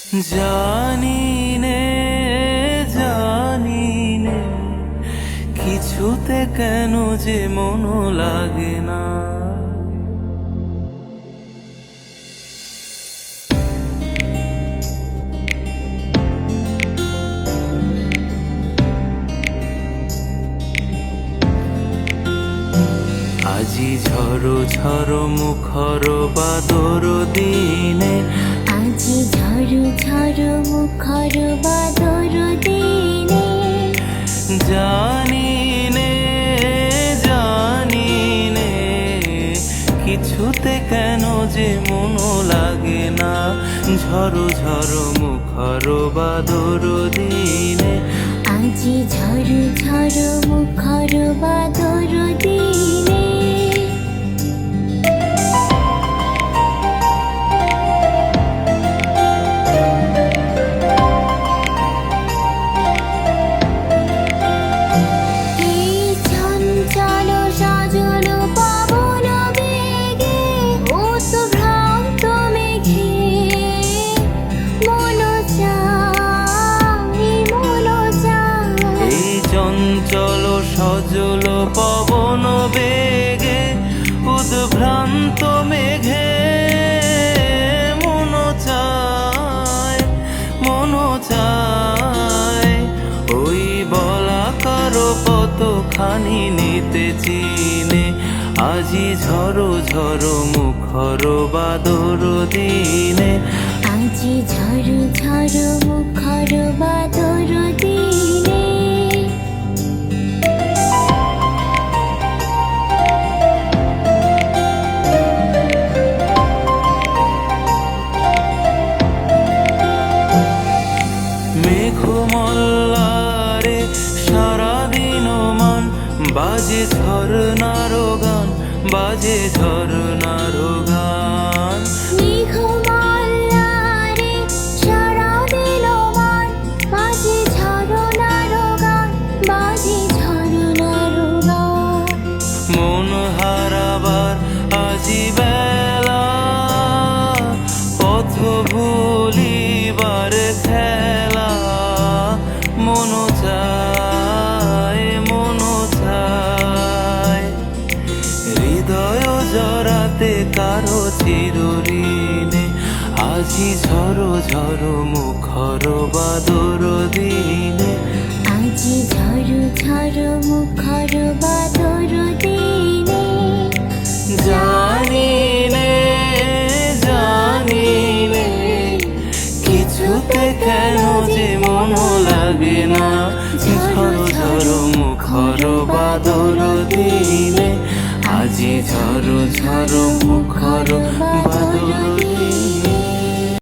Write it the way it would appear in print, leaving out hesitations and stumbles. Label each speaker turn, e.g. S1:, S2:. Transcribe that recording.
S1: জানি নে জানি নে কিছুতে কেন যে মন লাগে না। আজি ঝড়ো ঝড়ো মুখর বাদর দিনে,
S2: আজি ঝড়ো ঝড়ো মুখর বাদর দিনে,
S1: জানি নে কিছুতে কেন যে মন লাগে না। ঝড়ো ঝড়ো মুখর বাদর দিনে,
S2: আজি ঝড়ো ঝড়ো মুখর বাদর দিনে।
S1: চঞ্চল সজল পবন বেগে উদ্ভ্রান্ত মেঘে মন চায় ওই বলাকার কতখানি নিতে চিনে। আজি ঝড়ো ঝড়ো মুখর বাদর দিনে,
S2: আজি ঝড়ো ঝড়ো মুখর বাদর দিনে।
S1: মেঘমল্লারে সারাদিন মান বাজে ঝরনার গান, বাজে ঝরনার গান।
S2: মেঘমল্লারে সারাদিন মান বাজে ঝরনার গান, বাজে ঝরনার গান।
S1: মন হারাবার আজি বেলা, পথ ভুলিবার খেলা। মন চায় হৃদয় জড়াতে কারো চিরঋণে। আজি ঝড়ো ঝড়ো মুখর বাদর দিনে,
S2: আজি ঝড়ো ঝড়ো মুখর বাদর দিনে।
S1: জানি নে কিছুতে কেন যে মন লাগে না। ঝড়ো ঝড়ো মুখর বাদর দিনে, আজি ঝড়ো ঝড়ো মুখর বাদর দিনে।